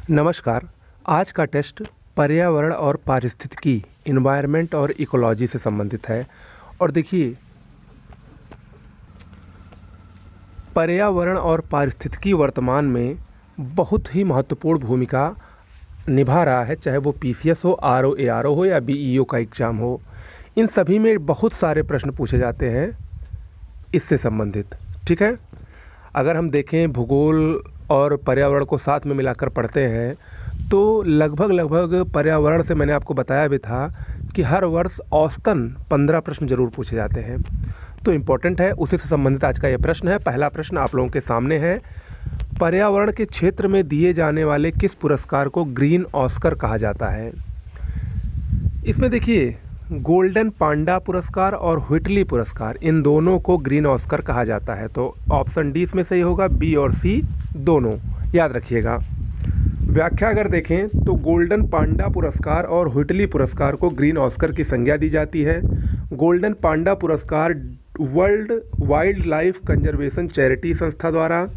नमस्कार। आज का टेस्ट पर्यावरण और पारिस्थितिकी इन्वायरमेंट और इकोलॉजी से संबंधित है। और देखिए, पर्यावरण और पारिस्थितिकी वर्तमान में बहुत ही महत्वपूर्ण भूमिका निभा रहा है, चाहे वो पीसीएस हो, आरओ एआरओ हो या बीईओ का एग्ज़ाम हो। इन सभी में बहुत सारे प्रश्न पूछे जाते हैं इससे संबंधित। ठीक है, अगर हम देखें भूगोल और पर्यावरण को साथ में मिलाकर पढ़ते हैं तो लगभग पर्यावरण से मैंने आपको बताया भी था कि हर वर्ष औसतन 15 प्रश्न जरूर पूछे जाते हैं। तो इम्पोर्टेंट है, उसी से संबंधित आज का ये प्रश्न है। पहला प्रश्न आप लोगों के सामने है। पर्यावरण के क्षेत्र में दिए जाने वाले किस पुरस्कार को ग्रीन ऑस्कर कहा जाता है? इसमें देखिए, गोल्डन पांडा पुरस्कार और व्हिटली पुरस्कार, इन दोनों को ग्रीन ऑस्कर कहा जाता है। तो ऑप्शन डी इसमें सही होगा, बी और सी दोनों, याद रखिएगा। व्याख्या अगर देखें तो गोल्डन पांडा पुरस्कार और व्हिटली पुरस्कार को ग्रीन ऑस्कर की संज्ञा दी जाती है। गोल्डन पांडा पुरस्कार world wild life conservation charity संस्था द्वारा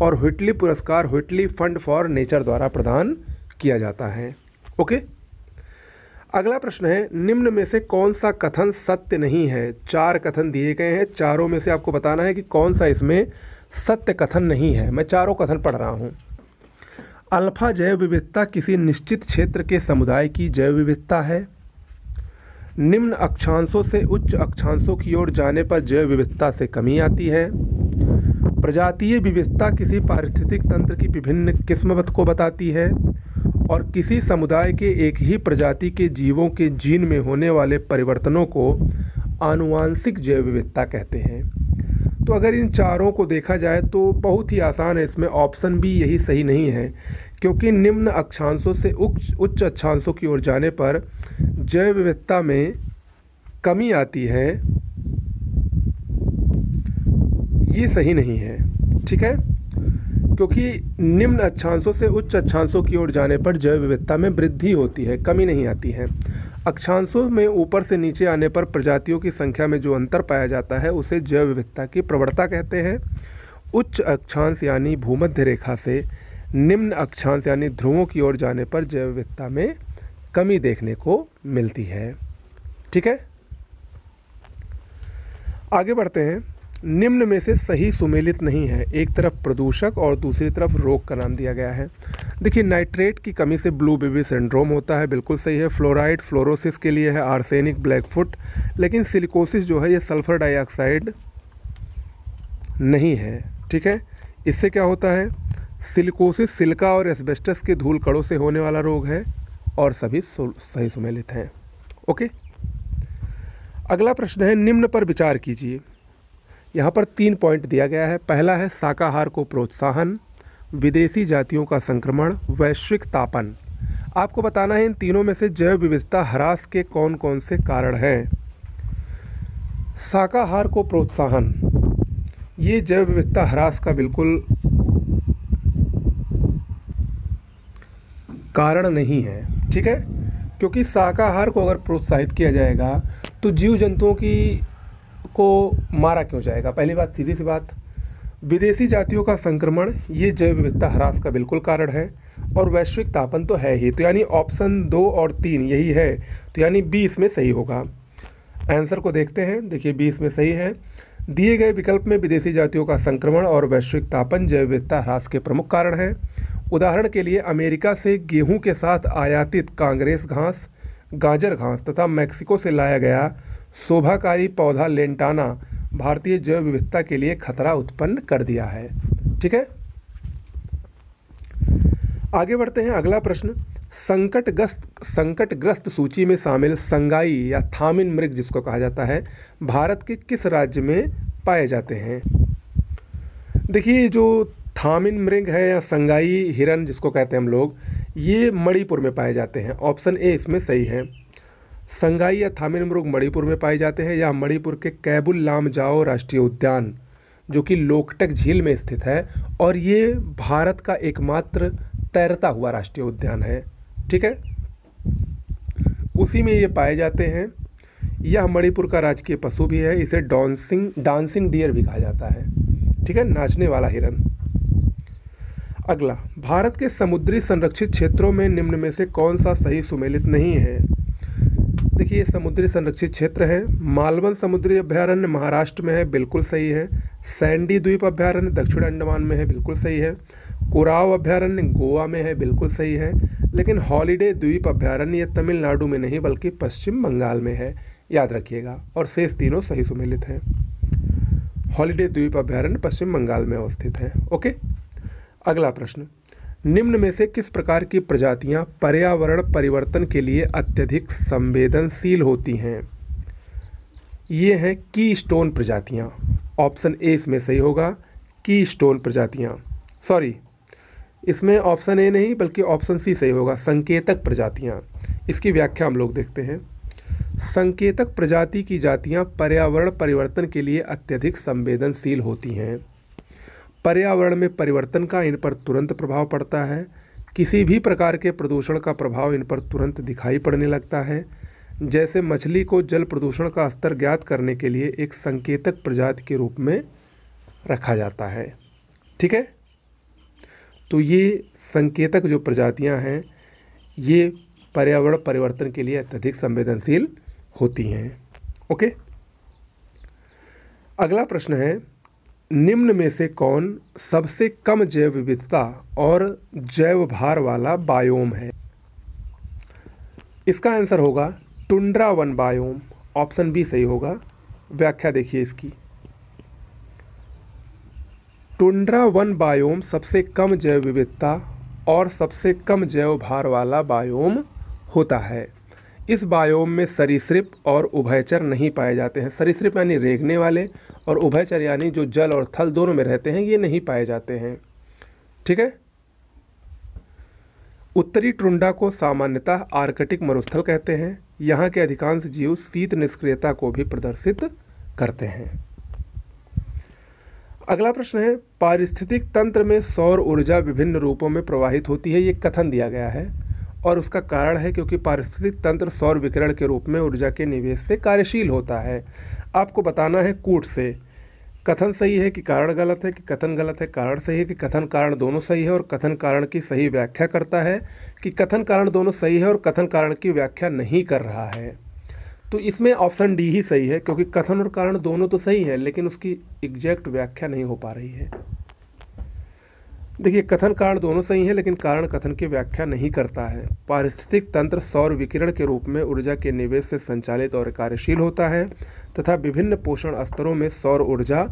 और व्हिटली पुरस्कार व्हिटली फंड फॉर नेचर द्वारा प्रदान किया जाता है। ओके, अगला प्रश्न है, निम्न में से कौन सा कथन सत्य नहीं है? 4 कथन दिए गए हैं, चारों में से आपको बताना है कि कौन सा इसमें सत्य कथन नहीं है। मैं चारों कथन पढ़ रहा हूँ। अल्फा जैव विविधता किसी निश्चित क्षेत्र के समुदाय की जैव विविधता है। निम्न अक्षांशों से उच्च अक्षांशों की ओर जाने पर जैव विविधता से कमी आती है। प्रजातीय विविधता किसी पारिस्थितिक तंत्र की विभिन्न किस्मत को बताती है और किसी समुदाय के एक ही प्रजाति के जीवों के जीन में होने वाले परिवर्तनों को आनुवांशिक जैव विविधता कहते हैं। तो अगर इन चारों को देखा जाए तो बहुत ही आसान है, इसमें ऑप्शन बी यही सही नहीं है, क्योंकि निम्न अक्षांशों से उच्च अक्षांशों की ओर जाने पर जैव विविधता में कमी आती है, ये सही नहीं है। ठीक है, क्योंकि निम्न अक्षांशों से उच्च अक्षांशों की ओर जाने पर जैव विविधता में वृद्धि होती है, कमी नहीं आती है। अक्षांशों में ऊपर से नीचे आने पर प्रजातियों की संख्या में जो अंतर पाया जाता है उसे जैव विविधता की प्रवणता कहते हैं। उच्च अक्षांश यानी भूमध्य रेखा से निम्न अक्षांश यानी ध्रुवों की ओर जाने पर जैव विविधता में कमी देखने को मिलती है। ठीक है, आगे बढ़ते हैं। निम्न में से सही सुमेलित नहीं है। एक तरफ प्रदूषक और दूसरी तरफ रोग का नाम दिया गया है। देखिए, नाइट्रेट की कमी से ब्लू बेबी सिंड्रोम होता है, बिल्कुल सही है। फ्लोराइड फ्लोरोसिस के लिए है, आर्सेनिक ब्लैकफुट। लेकिन सिलिकोसिस जो है ये सल्फर डाइऑक्साइड नहीं है। ठीक है, इससे क्या होता है? सिलिकोसिस सिलिका और एस्बेस्टस के धूल कणों से होने वाला रोग है और सभी सही सुमेलित हैं। ओके, अगला प्रश्न है, निम्न पर विचार कीजिए। यहाँ पर 3 पॉइंट दिया गया है। पहला है शाकाहार को प्रोत्साहन, विदेशी जातियों का संक्रमण, वैश्विक तापन। आपको बताना है इन तीनों में से जैव विविधता ह्रास के कौन कौन से कारण हैं। शाकाहार को प्रोत्साहन, ये जैव विविधता ह्रास का बिल्कुल कारण नहीं है। ठीक है, क्योंकि शाकाहार को अगर प्रोत्साहित किया जाएगा तो जीव जंतुओं को मारा क्यों जाएगा? पहली बात, सीधी सी बात। विदेशी जातियों का संक्रमण, ये जैव विविधता ह्रास का बिल्कुल कारण है। और वैश्विक तापन तो है ही। तो यानी ऑप्शन 2 और 3 यही है। तो यानी बी इसमें सही होगा। आंसर को देखते हैं। देखिए, बी इसमें सही है। दिए गए विकल्प में विदेशी जातियों का संक्रमण और वैश्विक तापन जैव विविधता ह्रास के प्रमुख कारण हैं। उदाहरण के लिए अमेरिका से गेहूं के साथ आयातित कांग्रेस घास, गाजर घास तथा मैक्सिको से लाया गया शोभाकारी पौधा लेंटाना भारतीय जैव विविधता के लिए खतरा उत्पन्न कर दिया है। ठीक है, आगे बढ़ते हैं। अगला प्रश्न, संकटग्रस्त सूची में शामिल संगाई या थामिन मृग जिसको कहा जाता है, भारत के किस राज्य में पाए जाते हैं? देखिए, जो थामिन मृग है या संगाई हिरन जिसको कहते हैं हम लोग, ये मणिपुर में पाए जाते हैं। ऑप्शन ए इसमें सही है। संगाई या थामिन मृग मणिपुर में पाए जाते हैं। या मणिपुर के कैबुल लामजाओ राष्ट्रीय उद्यान जो कि लोकटक झील में स्थित है और ये भारत का एकमात्र तैरता हुआ राष्ट्रीय उद्यान है। ठीक है, उसी में ये पाए जाते हैं। यह मणिपुर का राजकीय पशु भी है। इसे डांसिंग डियर भी कहा जाता है। ठीक है, नाचने वाला हिरन। अगला, भारत के समुद्री संरक्षित क्षेत्रों में निम्न में से कौन सा सही सुमेलित नहीं है। देखिए, समुद्री संरक्षित क्षेत्र है, मालवन समुद्री अभयारण्य महाराष्ट्र में है, बिल्कुल सही है। सैंडी द्वीप अभयारण्य दक्षिण अंडमान में है, बिल्कुल सही है। कोराव अभयारण्य गोवा में है, बिल्कुल सही है। लेकिन हॉलिडे द्वीप अभयारण्य ये तमिलनाडु में नहीं बल्कि पश्चिम बंगाल में है, याद रखिएगा। और शेष तीनों सही सुमेलित हैं। हॉलिडे द्वीप अभयारण्य पश्चिम बंगाल में अवस्थित है। ओके, अगला प्रश्न, निम्न में से किस प्रकार की प्रजातियां पर्यावरण परिवर्तन के लिए अत्यधिक संवेदनशील होती हैं। ये हैं की स्टोन प्रजातियां। ऑप्शन ए इसमें सही होगा, की स्टोन प्रजातियां। सॉरी, इसमें ऑप्शन ए नहीं बल्कि ऑप्शन सी सही होगा, संकेतक प्रजातियां। इसकी व्याख्या हम लोग देखते हैं। संकेतक प्रजाति की जातियां पर्यावरण परिवर्तन के लिए अत्यधिक संवेदनशील होती हैं। पर्यावरण में परिवर्तन का इन पर तुरंत प्रभाव पड़ता है। किसी भी प्रकार के प्रदूषण का प्रभाव इन पर तुरंत दिखाई पड़ने लगता है। जैसे मछली को जल प्रदूषण का स्तर ज्ञात करने के लिए एक संकेतक प्रजाति के रूप में रखा जाता है। ठीक है, तो ये संकेतक जो प्रजातियां हैं ये पर्यावरण परिवर्तन के लिए अत्यधिक संवेदनशील होती हैं। ओके, अगला प्रश्न है, निम्न में से कौन सबसे कम जैव विविधता और जैव भार वाला बायोम है। इसका आंसर होगा टुंड्रा वन बायोम। ऑप्शन बी सही होगा। व्याख्या देखिए इसकी। टुंड्रा वन बायोम सबसे कम जैव विविधता और सबसे कम जैव भार वाला बायोम होता है। इस बायोम में सरीसृप और उभयचर नहीं पाए जाते हैं। सरीसृप यानी रेंगने वाले और उभयचर यानी जो जल और थल दोनों में रहते हैं, ये नहीं पाए जाते हैं। ठीक है, उत्तरी टुंड्रा को सामान्यतः आर्कटिक मरुस्थल कहते हैं। यहाँ के अधिकांश जीव शीत निष्क्रियता को भी प्रदर्शित करते हैं। अगला प्रश्न है, पारिस्थितिक तंत्र में सौर ऊर्जा विभिन्न रूपों में प्रवाहित होती है। ये कथन दिया गया है और उसका कारण है क्योंकि पारिस्थितिक तंत्र सौर विकिरण के रूप में ऊर्जा के निवेश से कार्यशील होता है। आपको बताना है कूट से कथन सही है कि कारण गलत है, कि कथन गलत है कारण सही है, कि कथन कारण दोनों सही है और कथन कारण की सही व्याख्या करता है, कि कथन कारण दोनों सही है और कथन कारण की व्याख्या नहीं कर रहा है। तो इसमें ऑप्शन डी ही सही है क्योंकि कथन और कारण दोनों तो सही है लेकिन उसकी एग्जैक्ट व्याख्या नहीं हो पा रही है। देखिए, कथन कारण दोनों सही हैं लेकिन कारण कथन की व्याख्या नहीं करता है। पारिस्थितिक तंत्र सौर विकिरण के रूप में ऊर्जा के निवेश से संचालित और कार्यशील होता है तथा विभिन्न पोषण स्तरों में सौर ऊर्जा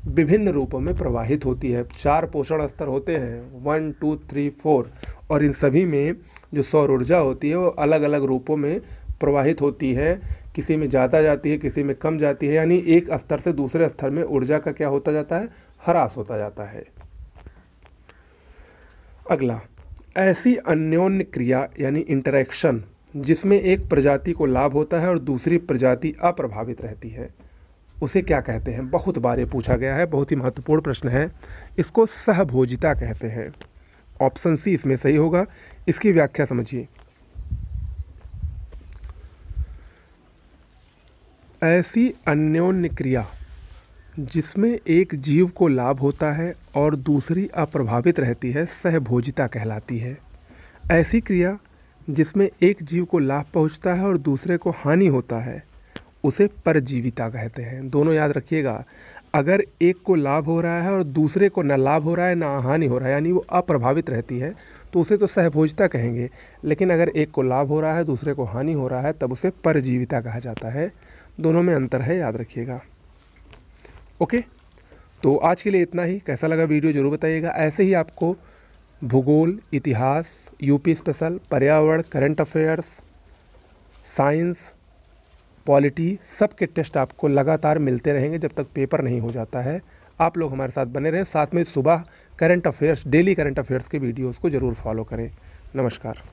विभिन्न रूपों में प्रवाहित होती है। 4 पोषण स्तर होते हैं, 1 2 3 4, और इन सभी में जो सौर ऊर्जा होती है वो अलग अलग रूपों में प्रवाहित होती है। किसी में ज़्यादा जाती है, किसी में कम जाती है, यानी एक स्तर से दूसरे स्तर में ऊर्जा का क्या होता जाता है, ह्रास होता जाता है। अगला, ऐसी अन्योन्य क्रिया यानी इंटरैक्शन जिसमें एक प्रजाति को लाभ होता है और दूसरी प्रजाति अप्रभावित रहती है, उसे क्या कहते हैं। बहुत बार ये पूछा गया है, बहुत ही महत्वपूर्ण प्रश्न है। इसको सहभोजिता कहते हैं। ऑप्शन सी इसमें सही होगा। इसकी व्याख्या समझिए। ऐसी अन्योन्य क्रिया जिसमें एक जीव को लाभ होता है और दूसरी अप्रभावित रहती है सहभोजिता कहलाती है। ऐसी क्रिया जिसमें एक जीव को लाभ पहुंचता है और दूसरे को हानि होता है उसे परजीविता कहते हैं। दोनों याद रखिएगा, अगर एक को लाभ हो रहा है और दूसरे को न लाभ हो रहा है न हानि हो रहा है यानी वो अप्रभावित रहती है तो उसे तो सहभोजिता कहेंगे, लेकिन अगर एक को लाभ हो रहा है दूसरे को हानि हो रहा है तब उसे परजीविता कहा जाता है। दोनों में अंतर है, याद रखिएगा। ओके, तो आज के लिए इतना ही। कैसा लगा वीडियो ज़रूर बताइएगा। ऐसे ही आपको भूगोल, इतिहास, यूपी स्पेशल, पर्यावरण, करंट अफेयर्स, साइंस, पॉलिटी, सब के टेस्ट आपको लगातार मिलते रहेंगे जब तक पेपर नहीं हो जाता है। आप लोग हमारे साथ बने रहें। साथ में सुबह current affairs, daily current affairs के वीडियोज़ को ज़रूर फॉलो करें। नमस्कार।